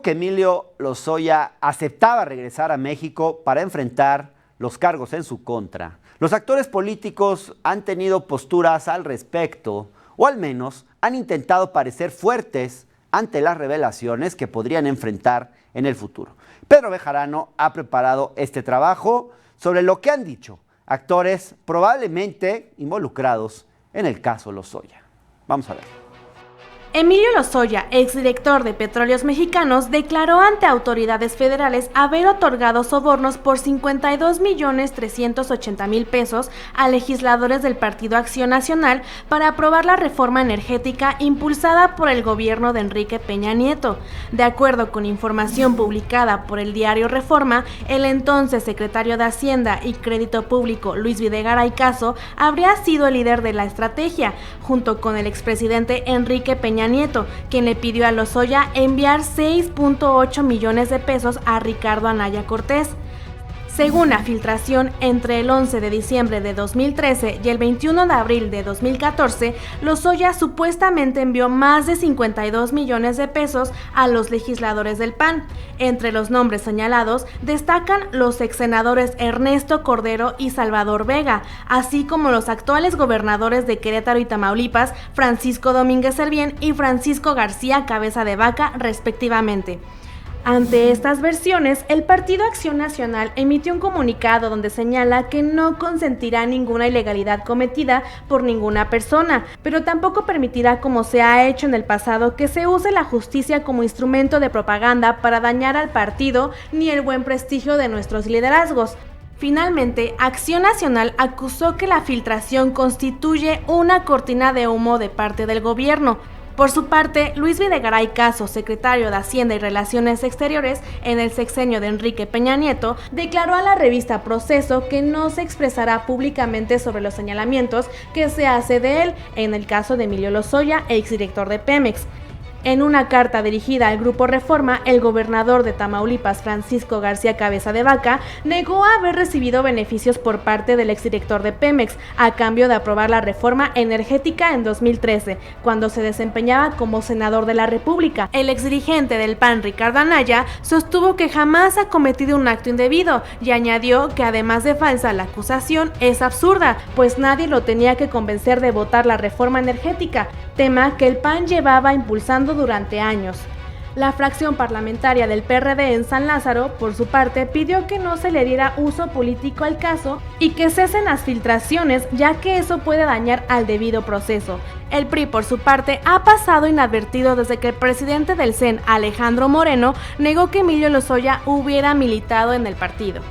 que Emilio Lozoya aceptaba regresar a México para enfrentar los cargos en su contra. Los actores políticos han tenido posturas al respecto, o al menos han intentado parecer fuertes ante las revelaciones que podrían enfrentar en el futuro. Pedro Bejarano ha preparado este trabajo sobre lo que han dicho actores probablemente involucrados en el caso Lozoya. Vamos a ver. Emilio Lozoya, exdirector de Petróleos Mexicanos, declaró ante autoridades federales haber otorgado sobornos por 52.380.000 pesos a legisladores del Partido Acción Nacional para aprobar la reforma energética impulsada por el gobierno de Enrique Peña Nieto. De acuerdo con información publicada por el diario Reforma, el entonces secretario de Hacienda y Crédito Público, Luis Videgaray Caso, habría sido el líder de la estrategia, junto con el expresidente Enrique Peña Nieto, quien le pidió a Lozoya enviar 6.8 millones de pesos a Ricardo Anaya Cortés. Según la filtración, entre el 11 de diciembre de 2013 y el 21 de abril de 2014, Lozoya supuestamente envió más de 52 millones de pesos a los legisladores del PAN. Entre los nombres señalados destacan los exsenadores Ernesto Cordero y Salvador Vega, así como los actuales gobernadores de Querétaro y Tamaulipas, Francisco Domínguez Servién y Francisco García Cabeza de Vaca, respectivamente. Ante estas versiones, el Partido Acción Nacional emitió un comunicado donde señala que no consentirá ninguna ilegalidad cometida por ninguna persona, pero tampoco permitirá, como se ha hecho en el pasado, que se use la justicia como instrumento de propaganda para dañar al partido ni el buen prestigio de nuestros liderazgos. Finalmente, Acción Nacional acusó que la filtración constituye una cortina de humo de parte del gobierno. Por su parte, Luis Videgaray Caso, secretario de Hacienda y Relaciones Exteriores en el sexenio de Enrique Peña Nieto, declaró a la revista Proceso que no se expresará públicamente sobre los señalamientos que se hace de él en el caso de Emilio Lozoya, exdirector de Pemex. En una carta dirigida al Grupo Reforma, el gobernador de Tamaulipas, Francisco García Cabeza de Vaca, negó haber recibido beneficios por parte del exdirector de Pemex a cambio de aprobar la reforma energética en 2013, cuando se desempeñaba como senador de la República. El exdirigente del PAN, Ricardo Anaya, sostuvo que jamás ha cometido un acto indebido y añadió que además de falsa la acusación es absurda, pues nadie lo tenía que convencer de votar la reforma energética, tema que el PAN llevaba impulsando durante años. La fracción parlamentaria del PRD en San Lázaro, por su parte, pidió que no se le diera uso político al caso y que cesen las filtraciones, ya que eso puede dañar al debido proceso. El PRI, por su parte, ha pasado inadvertido desde que el presidente del CEN, Alejandro Moreno, negó que Emilio Lozoya hubiera militado en el partido.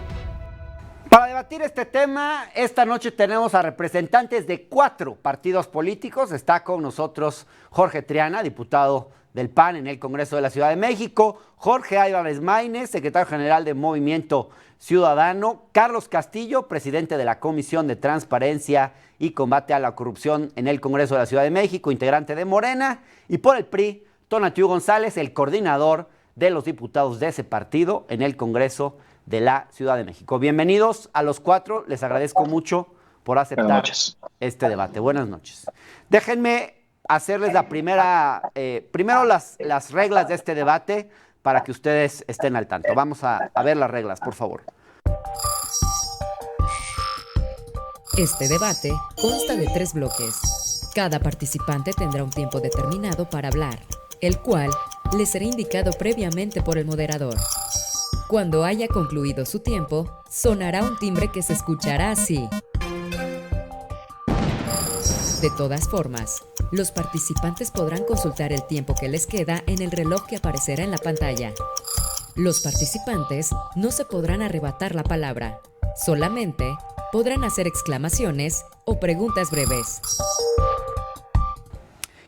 Para debatir este tema, esta noche tenemos a representantes de 4 partidos políticos. Está con nosotros Jorge Triana, diputado del PAN en el Congreso de la Ciudad de México, Jorge Álvarez Maínez, secretario general de Movimiento Ciudadano, Carlos Castillo, presidente de la Comisión de Transparencia y Combate a la Corrupción en el Congreso de la Ciudad de México, integrante de Morena, y por el PRI, Tonatiuh González, el coordinador de los diputados de ese partido en el Congreso de la Ciudad de México. Bienvenidos a los 4, les agradezco mucho por aceptar este debate. Buenas noches. Déjenme hacerles la primero las reglas de este debate para que ustedes estén al tanto. Vamos a ver las reglas, por favor. Este debate consta de 3 bloques. Cada participante tendrá un tiempo determinado para hablar, el cual le será indicado previamente por el moderador. Cuando haya concluido su tiempo, sonará un timbre que se escuchará así. De todas formas, los participantes podrán consultar el tiempo que les queda en el reloj que aparecerá en la pantalla. Los participantes no se podrán arrebatar la palabra, solamente podrán hacer exclamaciones o preguntas breves.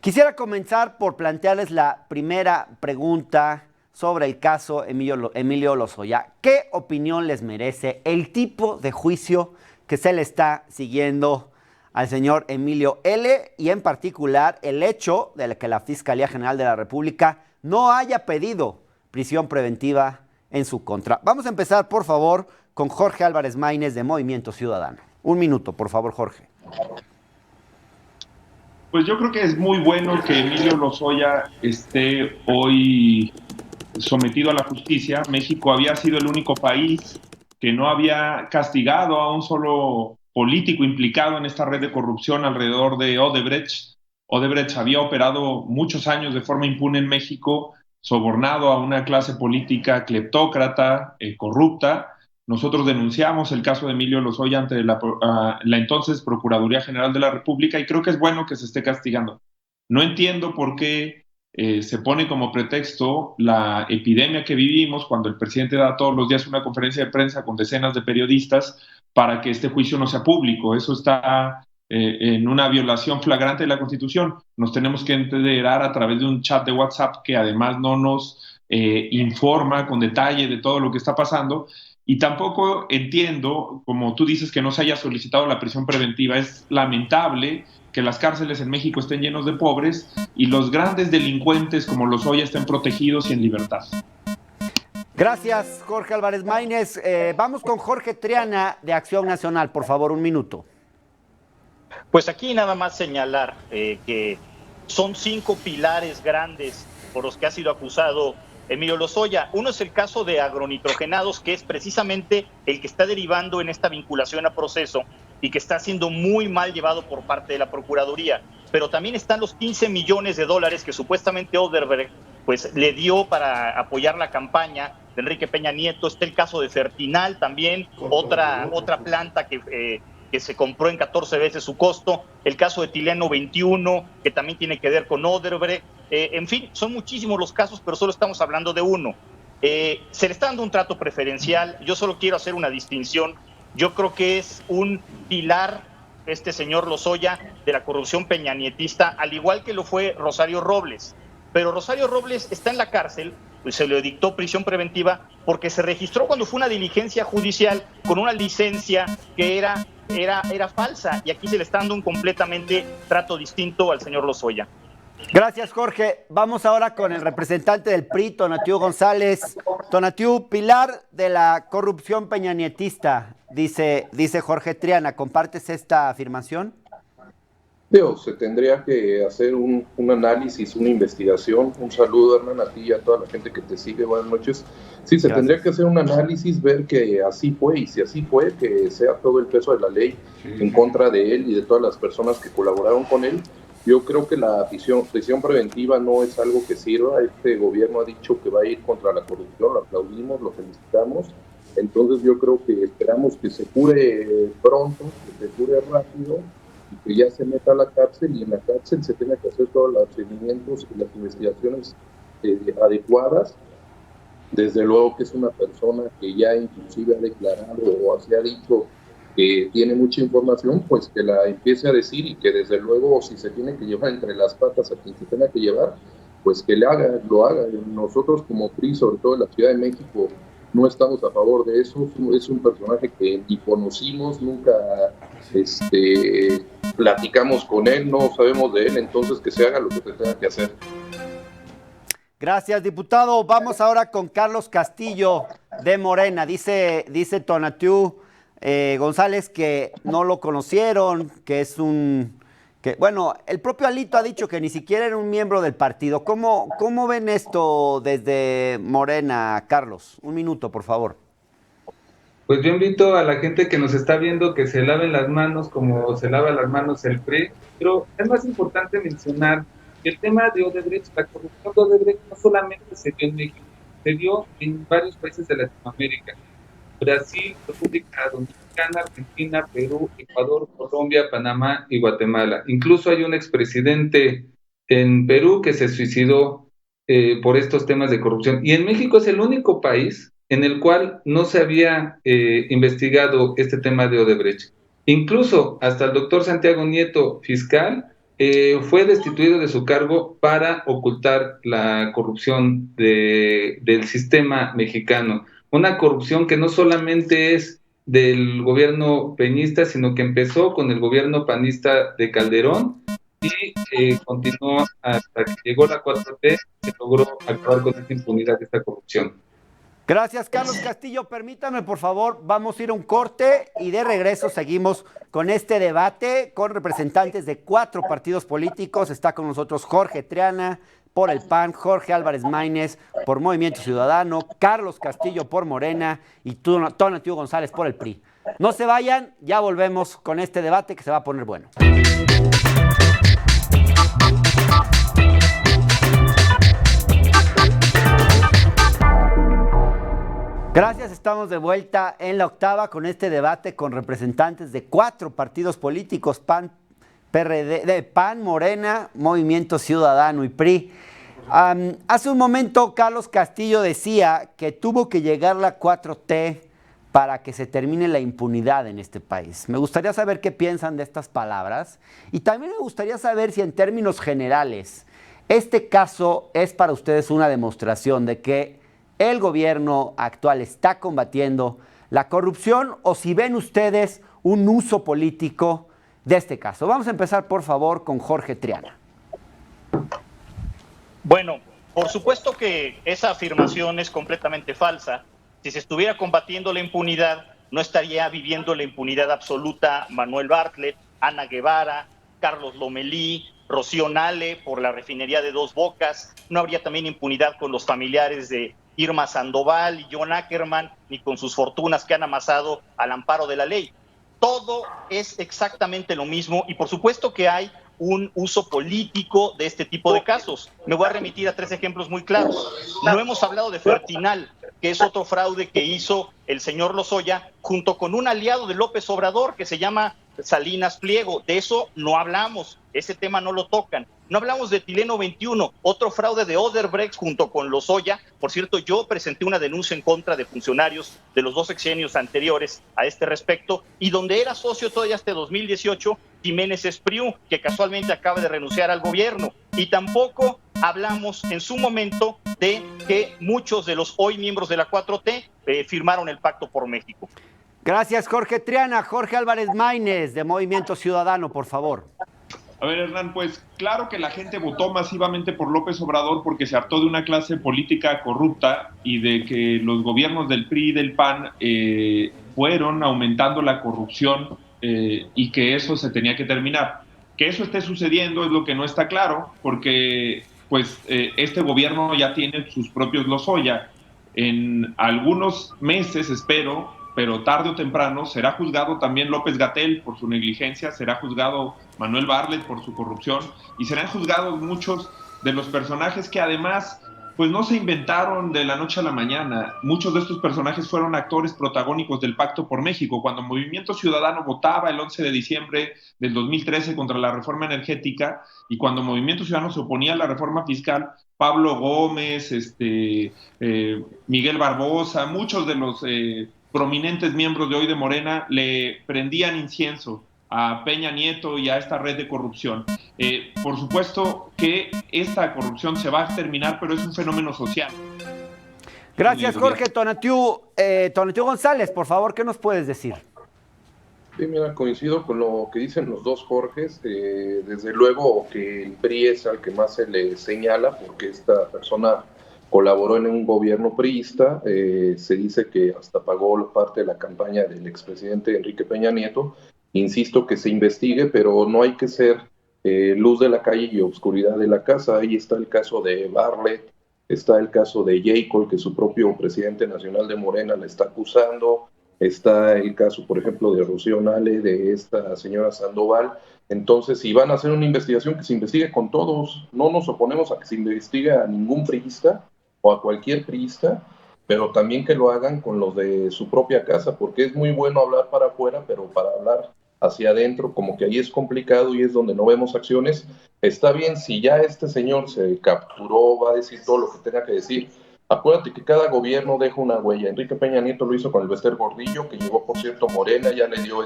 Quisiera comenzar por plantearles la primera pregunta sobre el caso Emilio Lozoya. ¿Qué opinión les merece el tipo de juicio que se le está siguiendo al señor Emilio L. y en particular el hecho de que la Fiscalía General de la República no haya pedido prisión preventiva en su contra? Vamos a empezar, por favor, con Jorge Álvarez Maínez de Movimiento Ciudadano. 1 minuto, por favor, Jorge. Pues yo creo que es muy bueno que Emilio Lozoya esté hoy sometido a la justicia. México había sido el único país que no había castigado a un solo político implicado en esta red de corrupción alrededor de Odebrecht. Odebrecht había operado muchos años de forma impune en México, sobornado a una clase política cleptócrata, corrupta. Nosotros denunciamos el caso de Emilio Lozoya ante la entonces Procuraduría General de la República y creo que es bueno que se esté castigando. No entiendo por qué se pone como pretexto la epidemia que vivimos cuando el presidente da todos los días una conferencia de prensa con decenas de periodistas para que este juicio no sea público. Eso está en una violación flagrante de la Constitución. Nos tenemos que enterar a través de un chat de WhatsApp que además no nos informa con detalle de todo lo que está pasando. Y tampoco entiendo, como tú dices, que no se haya solicitado la prisión preventiva. Es lamentable que las cárceles en México estén llenos de pobres y los grandes delincuentes como Lozoya estén protegidos y en libertad. Gracias, Jorge Álvarez Maínez. Vamos con Jorge Triana de Acción Nacional, por favor, un minuto. Pues aquí nada más señalar que son 5 pilares grandes por los que ha sido acusado Emilio Lozoya. Uno es el caso de agronitrogenados, que es precisamente el que está derivando en esta vinculación a proceso y que está siendo muy mal llevado por parte de la Procuraduría. Pero también están los 15 millones de dólares que supuestamente Odebrecht pues, le dio para apoyar la campaña de Enrique Peña Nieto. Está el caso de Fertinal también, otra planta que se compró en 14 veces su costo, el caso de Tileno 21, que también tiene que ver con Odebrecht. En fin, son muchísimos los casos, pero solo estamos hablando de uno. Se le está dando un trato preferencial. Yo solo quiero hacer una distinción. Yo creo que es un pilar, este señor Lozoya, de la corrupción peñanietista, al igual que lo fue Rosario Robles. Pero Rosario Robles está en la cárcel, pues se le dictó prisión preventiva porque se registró cuando fue una diligencia judicial con una licencia que era falsa, y aquí se le está dando un completamente trato distinto al señor Lozoya. Gracias, Jorge. Vamos ahora con el representante del PRI, Tonatiuh González. Tonatiuh, pilar de la corrupción peñanietista, dice Jorge Triana. ¿Compartes esta afirmación? Se tendría que hacer un análisis, una investigación. Un saludo, Hernán, a ti y a toda la gente que te sigue. Buenas noches. Sí, se tendría que hacer un análisis, ver que así fue, y si así fue, que sea todo el peso de la ley en contra de él y de todas las personas que colaboraron con él. Yo creo que la prisión preventiva no es algo que sirva. Este gobierno ha dicho que va a ir contra la corrupción, lo aplaudimos, lo felicitamos. Entonces yo creo que esperamos que se cure pronto, que se cure rápido, y que ya se meta a la cárcel, y en la cárcel se tenga que hacer todos los seguimientos y las investigaciones adecuadas. Desde luego que es una persona que ya inclusive ha declarado o se ha dicho que tiene mucha información, pues que la empiece a decir, y que desde luego, si se tiene que llevar entre las patas a quien se tenga que llevar, pues que lo haga. Nosotros como PRI, sobre todo en la Ciudad de México, no estamos a favor de eso. Es un personaje que ni conocimos, nunca platicamos con él, no sabemos de él, entonces que se haga lo que se tenga que hacer. Gracias, diputado. Vamos ahora con Carlos Castillo de Morena. Dice Tonatiuh González que no lo conocieron, que es el propio Alito ha dicho que ni siquiera era un miembro del partido. ¿Cómo ven esto desde Morena, Carlos? Un minuto, por favor. Pues yo invito a la gente que nos está viendo que se laven las manos como se lava las manos el PRI, pero es más importante mencionar que el tema de Odebrecht, la corrupción de Odebrecht, no solamente se dio en México, se dio en varios países de Latinoamérica: Brasil, República Dominicana, Argentina, Perú, Ecuador, Colombia, Panamá y Guatemala. Incluso hay un expresidente en Perú que se suicidó por estos temas de corrupción. Y en México es el único país en el cual no se había investigado este tema de Odebrecht. Incluso hasta el doctor Santiago Nieto, fiscal, fue destituido de su cargo para ocultar la corrupción del sistema mexicano. Una corrupción que no solamente es del gobierno peñista, sino que empezó con el gobierno panista de Calderón y continuó hasta que llegó la 4T, que logró acabar con esta impunidad de esta corrupción. Gracias, Carlos Castillo. Permítame, por favor, vamos a ir a un corte y de regreso seguimos con este debate con representantes de 4 partidos políticos. Está con nosotros Jorge Triana por el PAN, Jorge Álvarez Maínez por Movimiento Ciudadano, Carlos Castillo por Morena y Tonatiuh González por el PRI. No se vayan, ya volvemos con este debate que se va a poner bueno. Gracias, estamos de vuelta en la octava con este debate con representantes de 4 partidos políticos, PAN, PRD, PAN, Morena, Movimiento Ciudadano y PRI. Hace un momento Carlos Castillo decía que tuvo que llegar la 4T para que se termine la impunidad en este país. Me gustaría saber qué piensan de estas palabras y también me gustaría saber si en términos generales este caso es para ustedes una demostración de que el gobierno actual está combatiendo la corrupción o si ven ustedes un uso político de este caso. Vamos a empezar, por favor, con Jorge Triana. Bueno, por supuesto que esa afirmación es completamente falsa. Si se estuviera combatiendo la impunidad, no estaría viviendo la impunidad absoluta Manuel Bartlett, Ana Guevara, Carlos Lomelí, Rocío Nale por la refinería de Dos Bocas. No habría también impunidad con los familiares de Irma Sandoval y John Ackerman, ni con sus fortunas que han amasado al amparo de la ley. Todo es exactamente lo mismo y por supuesto que hay un uso político de este tipo de casos. Me voy a remitir a 3 ejemplos muy claros. No hemos hablado de Fertinal, que es otro fraude que hizo el señor Lozoya junto con un aliado de López Obrador que se llama Salinas Pliego. De eso no hablamos, ese tema no lo tocan. No hablamos de Tileno 21, otro fraude de Odebrecht junto con Lozoya. Por cierto, yo presenté una denuncia en contra de funcionarios de los 2 sexenios anteriores a este respecto, y donde era socio todavía hasta 2018, Jiménez Espriu, que casualmente acaba de renunciar al gobierno. Y tampoco hablamos en su momento de que muchos de los hoy miembros de la 4T firmaron el Pacto por México. Gracias, Jorge Triana. Jorge Álvarez Maínez, de Movimiento Ciudadano, por favor. A ver, Hernán, pues claro que la gente votó masivamente por López Obrador porque se hartó de una clase política corrupta y de que los gobiernos del PRI y del PAN fueron aumentando la corrupción y que eso se tenía que terminar. Que eso esté sucediendo es lo que no está claro, porque pues este gobierno ya tiene sus propios Lozoya. En algunos meses, espero, pero tarde o temprano será juzgado también López-Gatell por su negligencia, será juzgado Manuel Bartlett por su corrupción y serán juzgados muchos de los personajes que además pues no se inventaron de la noche a la mañana. Muchos de estos personajes fueron actores protagónicos del Pacto por México. Cuando Movimiento Ciudadano votaba el 11 de diciembre del 2013 contra la reforma energética y cuando Movimiento Ciudadano se oponía a la reforma fiscal, Pablo Gómez, Miguel Barbosa, muchos de los prominentes miembros de hoy de Morena le prendían incienso a Peña Nieto y a esta red de corrupción. Por supuesto que esta corrupción se va a terminar, pero es un fenómeno social. Gracias, Jorge. Tonatiuh González, por favor, ¿qué nos puedes decir? Sí, mira, coincido con lo que dicen los dos Jorges. Desde luego que el PRI es al que más se le señala, porque esta persona colaboró en un gobierno priista, se dice que hasta pagó parte de la campaña del expresidente Enrique Peña Nieto. Insisto que se investigue, pero no hay que ser luz de la calle y oscuridad de la casa. Ahí está el caso de Bartlett, está el caso de Jacob, que su propio presidente nacional de Morena le está acusando, está el caso, por ejemplo, de Rocío Nale, de esta señora Sandoval. Entonces, si van a hacer una investigación, que se investigue con todos. No nos oponemos a que se investigue a ningún priista o a cualquier priista, pero también que lo hagan con los de su propia casa, porque es muy bueno hablar para afuera, pero para hablar hacia adentro, como que ahí es complicado y es donde no vemos acciones. Está bien, si ya este señor se capturó, va a decir todo lo que tenga que decir. Acuérdate que cada gobierno deja una huella. Enrique Peña Nieto lo hizo con el Bester Gordillo, que llegó, por cierto, Morena, ya le dio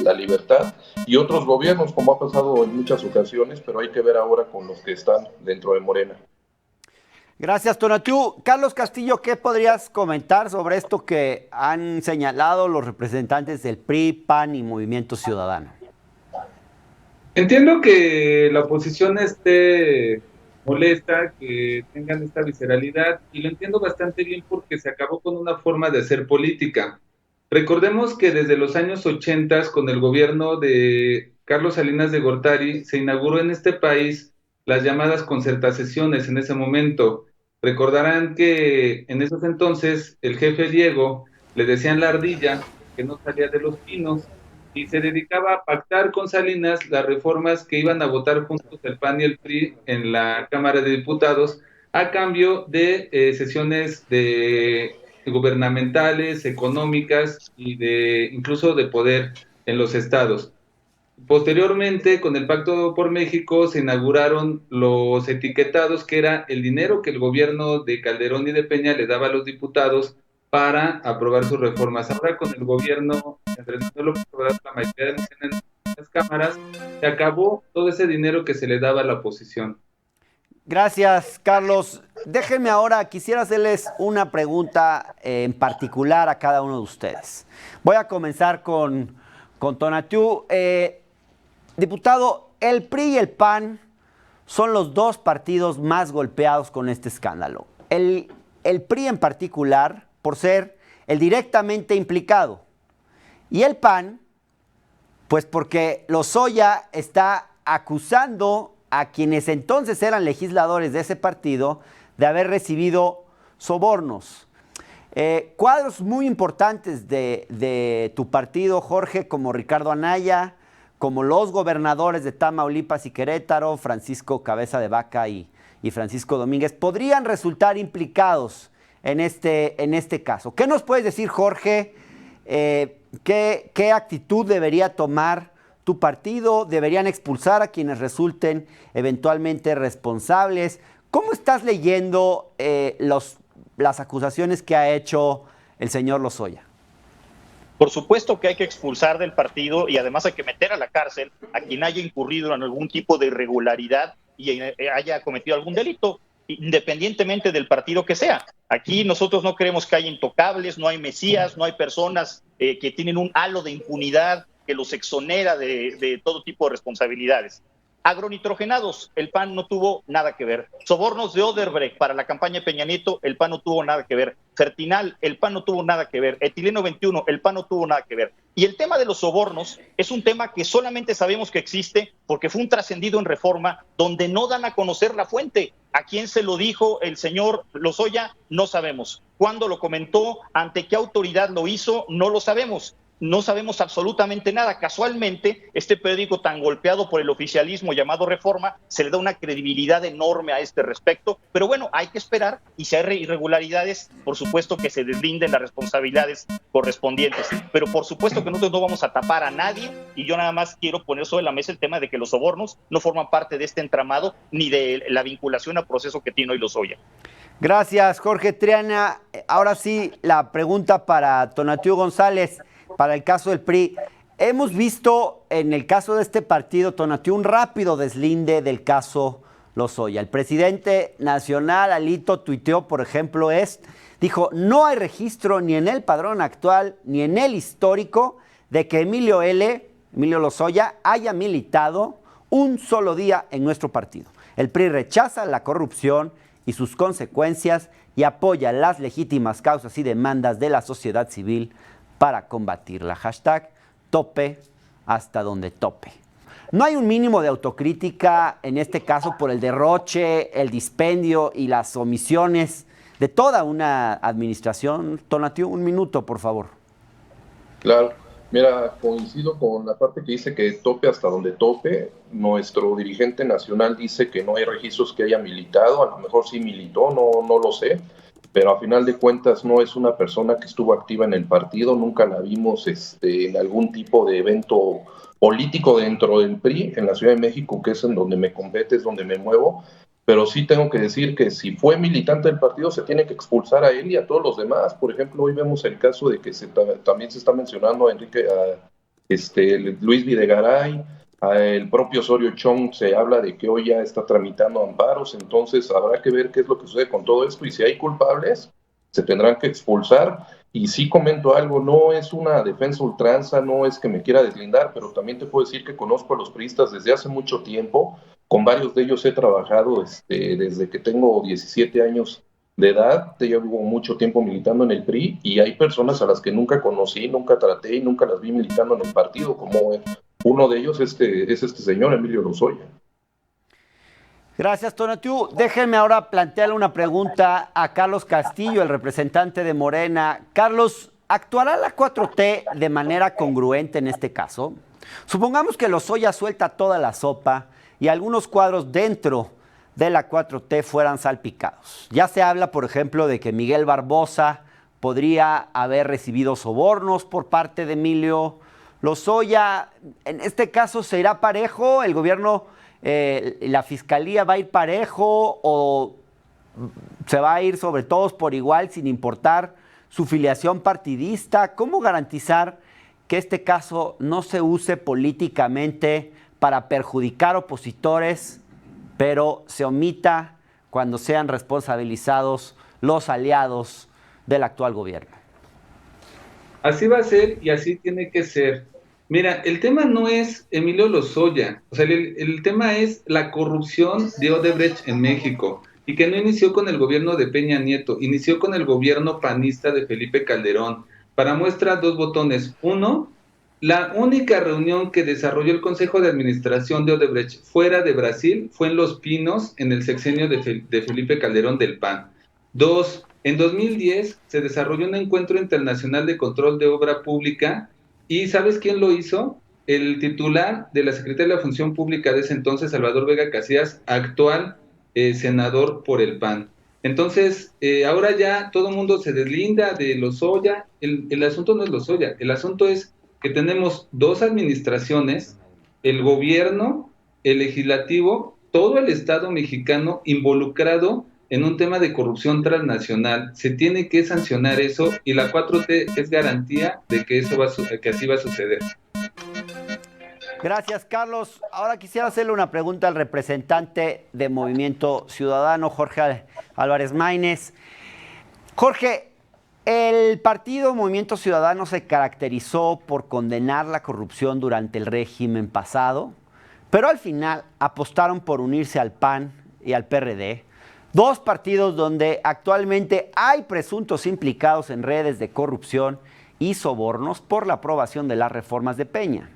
la libertad, y otros gobiernos, como ha pasado en muchas ocasiones, pero hay que ver ahora con los que están dentro de Morena. Gracias, Tonatiuh. Carlos Castillo, ¿qué podrías comentar sobre esto que han señalado los representantes del PRI, PAN y Movimiento Ciudadano? Entiendo que la oposición esté molesta, que tengan esta visceralidad, y lo entiendo bastante bien porque se acabó con una forma de hacer política. Recordemos que desde los años 80, con el gobierno de Carlos Salinas de Gortari, se inauguró en este país las llamadas concertaciones en ese momento. Recordarán que en esos entonces el jefe Diego le decían la ardilla, que no salía de los pinos, y se dedicaba a pactar con Salinas las reformas que iban a votar juntos el PAN y el PRI en la Cámara de Diputados, a cambio de sesiones gubernamentales, económicas y incluso de poder en los estados. Posteriormente, con el Pacto por México, se inauguraron los etiquetados, que era el dinero que el gobierno de Calderón y de Peña le daba a los diputados para aprobar sus reformas. Ahora, con el gobierno de Andrés Manuel López Obrador, la mayoría de las cámaras, se acabó todo ese dinero que se le daba a la oposición. Gracias, Carlos. Déjenme ahora, quisiera hacerles una pregunta en particular a cada uno de ustedes. Voy a comenzar con Tonatiuh. Diputado, el PRI y el PAN son los dos partidos más golpeados con este escándalo. El PRI en particular, por ser el directamente implicado. Y el PAN, pues porque Lozoya está acusando a quienes entonces eran legisladores de ese partido de haber recibido sobornos. Cuadros muy importantes de tu partido, Jorge, como Ricardo Anaya, como los gobernadores de Tamaulipas y Querétaro, Francisco Cabeza de Vaca y Francisco Domínguez, podrían resultar implicados en este caso. ¿Qué nos puedes decir, Jorge? ¿Qué actitud debería tomar tu partido? ¿Deberían expulsar a quienes resulten eventualmente responsables? ¿Cómo estás leyendo las acusaciones que ha hecho el señor Lozoya? Por supuesto que hay que expulsar del partido y además hay que meter a la cárcel a quien haya incurrido en algún tipo de irregularidad y haya cometido algún delito, independientemente del partido que sea. Aquí nosotros no creemos que haya intocables, no hay mesías, no hay personas que tienen un halo de impunidad que los exonera de todo tipo de responsabilidades. Agronitrogenados, el PAN no tuvo nada que ver. Sobornos de Odebrecht para la campaña de Peña Nieto, el PAN no tuvo nada que ver. Fertinal, el PAN no tuvo nada que ver. Etileno 21, el PAN no tuvo nada que ver. Y el tema de los sobornos es un tema que solamente sabemos que existe porque fue un trascendido en Reforma donde no dan a conocer la fuente. ¿A quién se lo dijo el señor Lozoya? No sabemos. ¿Cuándo lo comentó? ¿Ante qué autoridad lo hizo? No lo sabemos. No sabemos absolutamente nada. Casualmente, este periódico tan golpeado por el oficialismo llamado Reforma, se le da una credibilidad enorme a este respecto, pero bueno, hay que esperar y si hay irregularidades, por supuesto que se deslinden las responsabilidades correspondientes, pero por supuesto que nosotros no vamos a tapar a nadie y yo nada más quiero poner sobre la mesa el tema de que los sobornos no forman parte de este entramado ni de la vinculación al proceso que tiene hoy Lozoya. Gracias, Jorge Triana. Ahora sí, la pregunta para Tonatiuh González. Para el caso del PRI, hemos visto en el caso de este partido, Tonatiuh, un rápido deslinde del caso Lozoya. El presidente nacional, Alito, tuiteó, por ejemplo, dijo, no hay registro ni en el padrón actual ni en el histórico de que Emilio Lozoya haya militado un solo día en nuestro partido. El PRI rechaza la corrupción y sus consecuencias y apoya las legítimas causas y demandas de la sociedad civil para combatirla. Hashtag tope hasta donde tope. ¿No hay un mínimo de autocrítica en este caso por el derroche, el dispendio y las omisiones de toda una administración? Tonatiuh, un minuto, por favor. Claro. Mira, coincido con la parte que dice que tope hasta donde tope. Nuestro dirigente nacional dice que no hay registros que haya militado. A lo mejor sí militó, no lo sé. Pero a final de cuentas no es una persona que estuvo activa en el partido, nunca la vimos en algún tipo de evento político dentro del PRI, en la Ciudad de México, que es en donde me compete, es donde me muevo, pero sí tengo que decir que si fue militante del partido se tiene que expulsar a él y a todos los demás. Por ejemplo, hoy vemos el caso de que también se está mencionando a Luis Videgaray, el propio Osorio Chong, se habla de que hoy ya está tramitando amparos, entonces habrá que ver qué es lo que sucede con todo esto y si hay culpables se tendrán que expulsar. Y sí comento algo, no es una defensa ultranza, no es que me quiera deslindar, pero también te puedo decir que conozco a los priistas desde hace mucho tiempo, con varios de ellos he trabajado desde que tengo 17 años de edad, ya llevo mucho tiempo militando en el PRI y hay personas a las que nunca conocí, nunca traté y nunca las vi militando en el partido, como uno de ellos es este señor Emilio Lozoya. Gracias, Tonatiuh. Déjenme ahora plantearle una pregunta a Carlos Castillo, el representante de Morena. Carlos, ¿actuará la 4T de manera congruente en este caso? Supongamos que Lozoya suelta toda la sopa y algunos cuadros dentro de la 4T fueran salpicados. Ya se habla, por ejemplo, de que Miguel Barbosa podría haber recibido sobornos por parte de Emilio Lozoya. En este caso, ¿se irá parejo? ¿El gobierno, la fiscalía va a ir parejo o se va a ir sobre todos por igual sin importar su filiación partidista? ¿Cómo garantizar que este caso no se use políticamente para perjudicar opositores, pero se omita cuando sean responsabilizados los aliados del actual gobierno? Así va a ser y así tiene que ser. Mira, el tema no es Emilio Lozoya, o sea, el tema es la corrupción de Odebrecht en México, y que no inició con el gobierno de Peña Nieto, inició con el gobierno panista de Felipe Calderón. Para muestra, 2 botones. Uno, la única reunión que desarrolló el Consejo de Administración de Odebrecht fuera de Brasil fue en Los Pinos, en el sexenio de Felipe Calderón del PAN. 2, en 2010 se desarrolló un encuentro internacional de control de obra pública, y ¿sabes quién lo hizo? El titular de la Secretaría de la Función Pública de ese entonces, Salvador Vega Casillas, actual senador por el PAN. Entonces, ahora ya todo el mundo se deslinda de Lozoya. El asunto no es Lozoya, el asunto es que tenemos 2 administraciones, el gobierno, el legislativo, todo el Estado mexicano involucrado en un tema de corrupción transnacional. Se tiene que sancionar eso, y la 4T es garantía de que que así va a suceder. Gracias, Carlos. Ahora quisiera hacerle una pregunta al representante de Movimiento Ciudadano, Jorge Álvarez Maínez. Jorge, el partido Movimiento Ciudadano se caracterizó por condenar la corrupción durante el régimen pasado, pero al final apostaron por unirse al PAN y al PRD, 2 partidos donde actualmente hay presuntos implicados en redes de corrupción y sobornos por la aprobación de las reformas de Peña.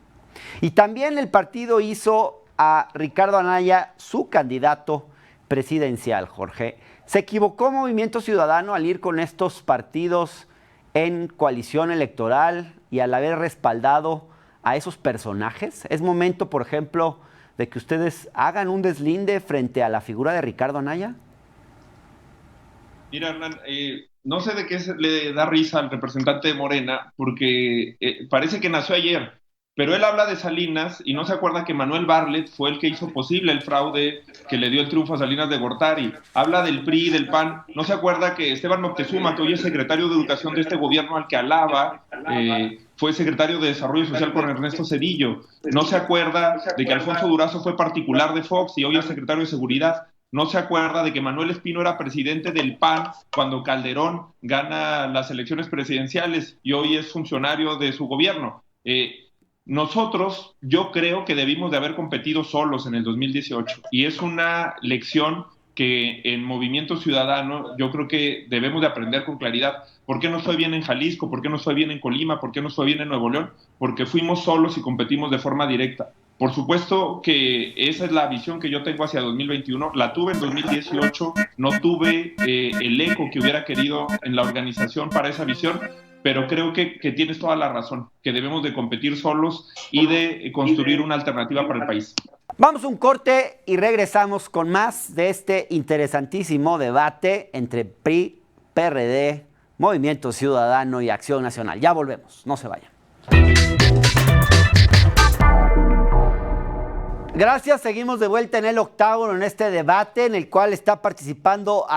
Y también el partido hizo a Ricardo Anaya su candidato presidencial, Jorge. ¿Se equivocó Movimiento Ciudadano al ir con estos partidos en coalición electoral y al haber respaldado a esos personajes? ¿Es momento, por ejemplo, de que ustedes hagan un deslinde frente a la figura de Ricardo Anaya? Mira, Hernán, no sé de qué le da risa al representante de Morena, porque parece que nació ayer, pero él habla de Salinas y no se acuerda que Manuel Bartlett fue el que hizo posible el fraude que le dio el triunfo a Salinas de Gortari. Habla del PRI, del PAN, no se acuerda que Esteban Moctezuma, que hoy es secretario de Educación de este gobierno al que alaba, fue secretario de Desarrollo Social con Ernesto Zedillo. No se acuerda de que Alfonso Durazo fue particular de Fox y hoy es secretario de Seguridad. No se acuerda de que Manuel Espino era presidente del PAN cuando Calderón gana las elecciones presidenciales y hoy es funcionario de su gobierno. Nosotros, yo creo que debimos de haber competido solos en el 2018, y es una lección que en Movimiento Ciudadano yo creo que debemos de aprender con claridad. ¿Por qué nos fue bien en Jalisco? ¿Por qué nos fue bien en Colima? ¿Por qué nos fue bien en Nuevo León? Porque fuimos solos y competimos de forma directa. Por supuesto que esa es la visión que yo tengo hacia 2021. La tuve en 2018, no tuve el eco que hubiera querido en la organización para esa visión, pero creo que tienes toda la razón, que debemos de competir solos y de construir una alternativa para el país. Vamos a un corte y regresamos con más de este interesantísimo debate entre PRI, PRD, Movimiento Ciudadano y Acción Nacional. Ya volvemos, no se vayan. Gracias, seguimos de vuelta en el octágono, en este debate en el cual está participando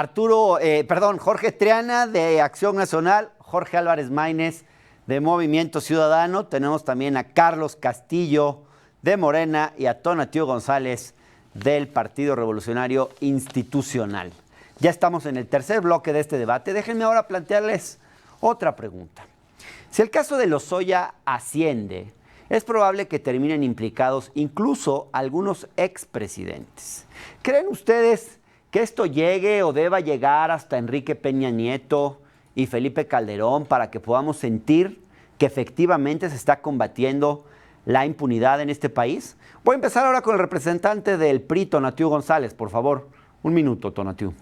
Jorge Triana de Acción Nacional, Jorge Álvarez Maínez de Movimiento Ciudadano. Tenemos también a Carlos Castillo de Morena y a Tonatiuh González del Partido Revolucionario Institucional. Ya estamos en el tercer bloque de este debate. Déjenme ahora plantearles otra pregunta. Si el caso de Lozoya asciende, es probable que terminen implicados incluso algunos expresidentes. ¿Creen ustedes que esto llegue o deba llegar hasta Enrique Peña Nieto y Felipe Calderón para que podamos sentir que efectivamente se está combatiendo la impunidad en este país? Voy a empezar ahora con el representante del PRI, Tonatiuh González, por favor. Un minuto, Tonatiuh.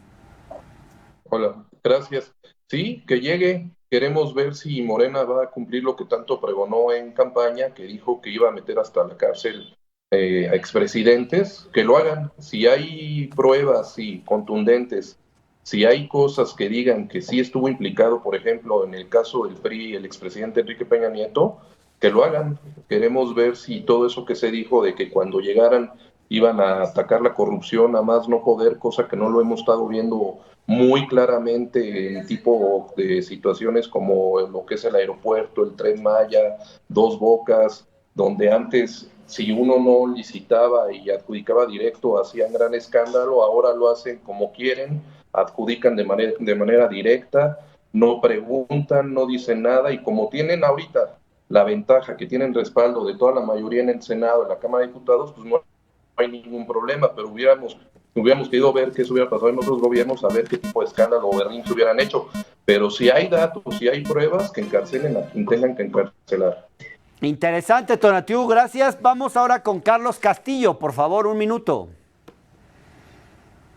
Hola, gracias. Sí, que llegue. Queremos ver si Morena va a cumplir lo que tanto pregonó en campaña, que dijo que iba a meter hasta la cárcel a expresidentes, que lo hagan. Si hay pruebas contundentes, si hay cosas que digan que sí estuvo implicado, por ejemplo, en el caso del PRI, el expresidente Enrique Peña Nieto, que lo hagan. Queremos ver si todo eso que se dijo de que cuando llegaran iban a atacar la corrupción a más no poder, cosa que no lo hemos estado viendo muy claramente en tipo de situaciones como lo que es el aeropuerto, el Tren Maya, Dos Bocas, donde antes si uno no licitaba y adjudicaba directo hacían gran escándalo, ahora lo hacen como quieren, adjudican de manera directa, no preguntan, no dicen nada, y como tienen ahorita la ventaja que tienen respaldo de toda la mayoría en el Senado, en la Cámara de Diputados, pues no hay ningún problema, pero hubiéramos querido ver qué eso hubiera pasado en otros gobiernos, a ver qué tipo de escándalo o berrinche hubieran hecho. Pero si hay datos, si hay pruebas, que encarcelen a quien tengan que encarcelar. Interesante, Tonatiuh, gracias. Vamos ahora con Carlos Castillo, por favor, un minuto.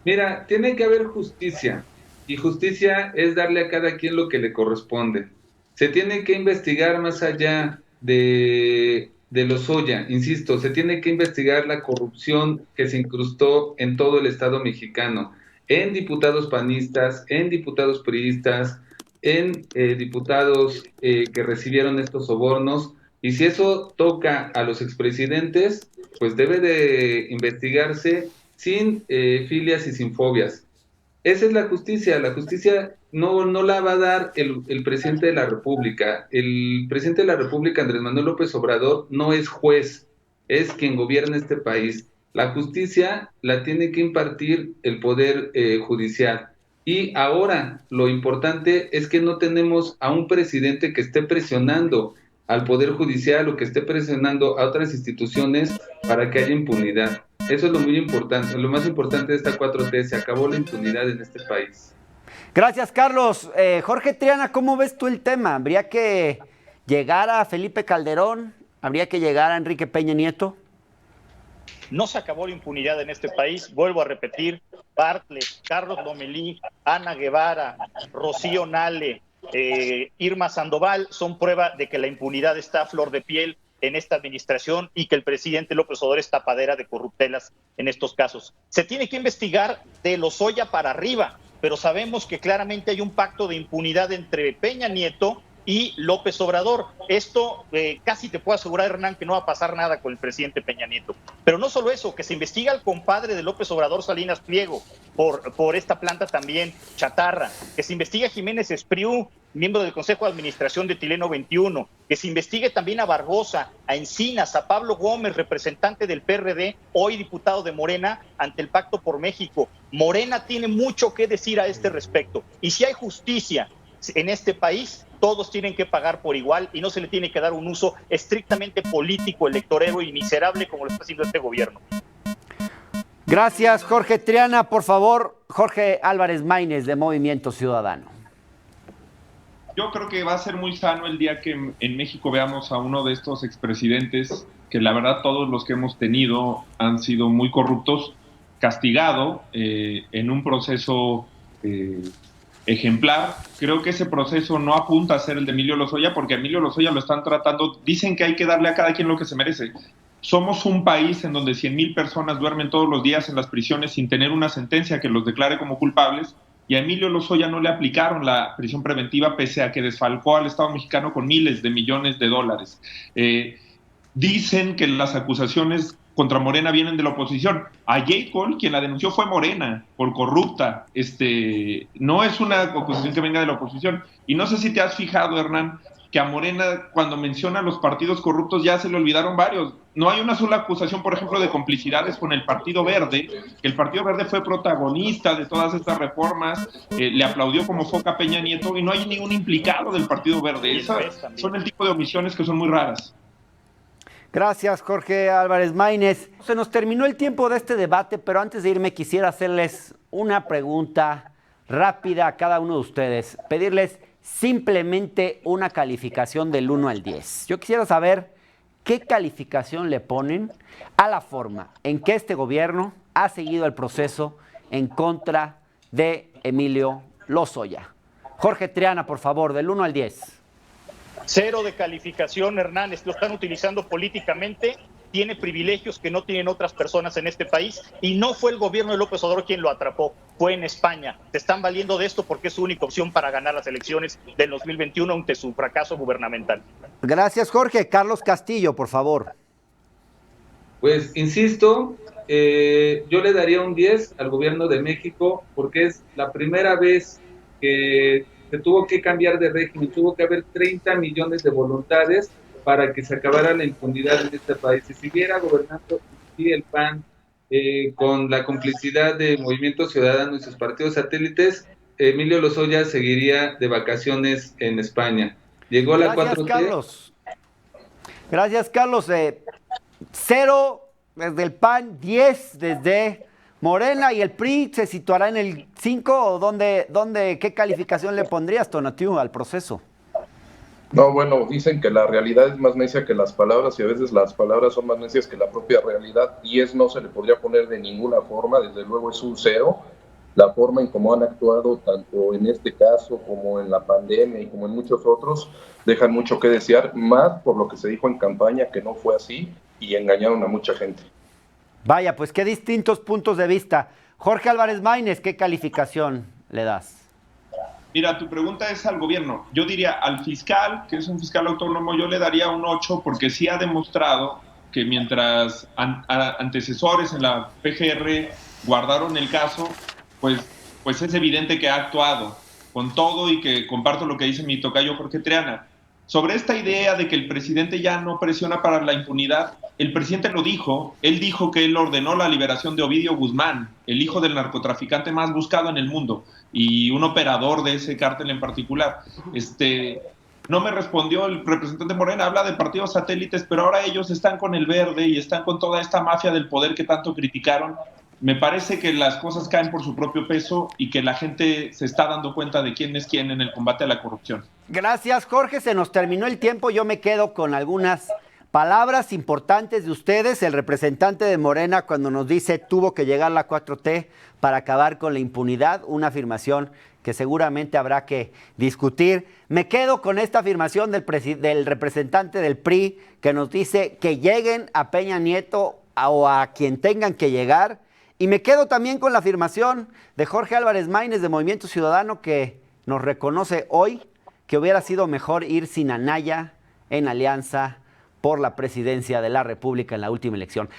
Mira, tiene que haber justicia, y justicia es darle a cada quien lo que le corresponde. Se tiene que investigar más allá de Lozoya, insisto, se tiene que investigar la corrupción que se incrustó en todo el Estado mexicano, en diputados panistas, en diputados priistas, en diputados que recibieron estos sobornos, y si eso toca a los expresidentes, pues debe de investigarse sin filias y sin fobias. Esa es la justicia no la va a dar el presidente de la República. El presidente de la República, Andrés Manuel López Obrador, no es juez, es quien gobierna este país. La justicia la tiene que impartir el Poder Judicial. Y ahora lo importante es que no tenemos a un presidente que esté presionando al Poder Judicial o que esté presionando a otras instituciones para que haya impunidad. Eso es lo muy importante, lo más importante de esta 4T, se acabó la impunidad en este país. Gracias, Carlos. Jorge Triana, ¿cómo ves tú el tema? ¿Habría que llegar a Felipe Calderón? ¿Habría que llegar a Enrique Peña Nieto? No se acabó la impunidad en este país, vuelvo a repetir, Bartlett, Carlos Lomelí, Ana Guevara, Rocío Nale, Irma Sandoval son prueba de que la impunidad está a flor de piel en esta administración y que el presidente López Obrador es tapadera de corruptelas en estos casos. Se tiene que investigar de Lozoya para arriba, pero sabemos que claramente hay un pacto de impunidad entre Peña Nieto y López Obrador. Esto casi te puedo asegurar, Hernán, que no va a pasar nada con el presidente Peña Nieto. Pero no solo eso, que se investiga al compadre de López Obrador, Salinas Pliego, por esta planta también chatarra, que se investigue a Jiménez Espriu, miembro del Consejo de Administración de Tileno 21, que se investigue también a Barbosa, a Encinas, a Pablo Gómez, representante del PRD, hoy diputado de Morena, ante el Pacto por México. Morena tiene mucho que decir a este respecto. Y si hay justicia en este país, todos tienen que pagar por igual y no se le tiene que dar un uso estrictamente político, electorero y miserable como lo está haciendo este gobierno. Gracias, Jorge Triana. Por favor, Jorge Álvarez Maínez, de Movimiento Ciudadano. Yo creo que va a ser muy sano el día que en México veamos a uno de estos expresidentes, que la verdad todos los que hemos tenido han sido muy corruptos, castigado en un proceso ejemplar. Creo que ese proceso no apunta a ser el de Emilio Lozoya, porque a Emilio Lozoya lo están tratando, dicen que hay que darle a cada quien lo que se merece. Somos un país en donde 100,000 personas duermen todos los días en las prisiones sin tener una sentencia que los declare como culpables, y a Emilio Lozoya no le aplicaron la prisión preventiva pese a que desfalcó al Estado mexicano con miles de millones de dólares. Dicen que las acusaciones contra Morena vienen de la oposición. A J. Cole, quien la denunció, fue Morena, por corrupta. No es una acusación que venga de la oposición. Y no sé si te has fijado, Hernán, que a Morena, cuando menciona a los partidos corruptos, ya se le olvidaron varios. No hay una sola acusación, por ejemplo, de complicidades con el Partido Verde, que el Partido Verde fue protagonista de todas estas reformas, le aplaudió como foca a Peña Nieto, y no hay ningún implicado del Partido Verde. Esas son el tipo de omisiones que son muy raras. Gracias, Jorge Álvarez Maínez. Se nos terminó el tiempo de este debate, pero antes de irme quisiera hacerles una pregunta rápida a cada uno de ustedes. Pedirles simplemente una calificación del 1 al 10. Yo quisiera saber ¿qué calificación le ponen a la forma en que este gobierno ha seguido el proceso en contra de Emilio Lozoya? Jorge Triana, por favor, del 1 al 10. 0 de calificación, Hernández. Lo están utilizando políticamente. Tiene privilegios que no tienen otras personas en este país y no fue el gobierno de López Obrador quien lo atrapó, fue en España. Se están valiendo de esto porque es su única opción para ganar las elecciones del 2021 ante su fracaso gubernamental. Gracias, Jorge. Carlos Castillo, por favor. Pues insisto, yo le daría un 10 al gobierno de México porque es la primera vez que se tuvo que cambiar de régimen, tuvo que haber 30 millones de voluntades para que se acabara la impunidad en este país. Si siguiera gobernando y el PAN con la complicidad de Movimiento Ciudadano y sus partidos satélites, Emilio Lozoya seguiría de vacaciones en España. Llegó la 4T. Carlos. Gracias, Carlos. 0 desde el PAN, 10 desde Morena, y el PRI se situará en el 5, o ¿qué calificación le pondrías, Tonatiuh, al proceso? No, bueno, dicen que la realidad es más necia que las palabras y a veces las palabras son más necias que la propia realidad. 10 no se le podría poner de ninguna forma, desde luego es un 0. La forma en cómo han actuado, tanto en este caso como en la pandemia y como en muchos otros, dejan mucho que desear, más por lo que se dijo en campaña, que no fue así y engañaron a mucha gente. Vaya, pues qué distintos puntos de vista. Jorge Álvarez Maínez, ¿qué calificación le das? Mira, tu pregunta es al gobierno. Yo diría al fiscal, que es un fiscal autónomo, yo le daría un 8 porque sí ha demostrado que mientras antecesores en la PGR guardaron el caso, pues es evidente que ha actuado con todo y que comparto lo que dice mi tocayo Jorge Triana. Sobre esta idea de que el presidente ya no presiona para la impunidad, el presidente lo dijo, él dijo que él ordenó la liberación de Ovidio Guzmán, el hijo del narcotraficante más buscado en el mundo y un operador de ese cártel en particular. No me respondió el representante Morena, habla de partidos satélites, pero ahora ellos están con el Verde y están con toda esta mafia del poder que tanto criticaron. Me parece que las cosas caen por su propio peso y que la gente se está dando cuenta de quién es quién en el combate a la corrupción. Gracias, Jorge. Se nos terminó el tiempo. Yo me quedo con algunas palabras importantes de ustedes. El representante de Morena, cuando nos dice tuvo que llegar la 4T para acabar con la impunidad, una afirmación que seguramente habrá que discutir. Me quedo con esta afirmación del representante del PRI que nos dice que lleguen a Peña Nieto o a quien tengan que llegar. Y me quedo también con la afirmación de Jorge Álvarez Maínez de Movimiento Ciudadano, que nos reconoce hoy que hubiera sido mejor ir sin Anaya en alianza por la presidencia de la República en la última elección.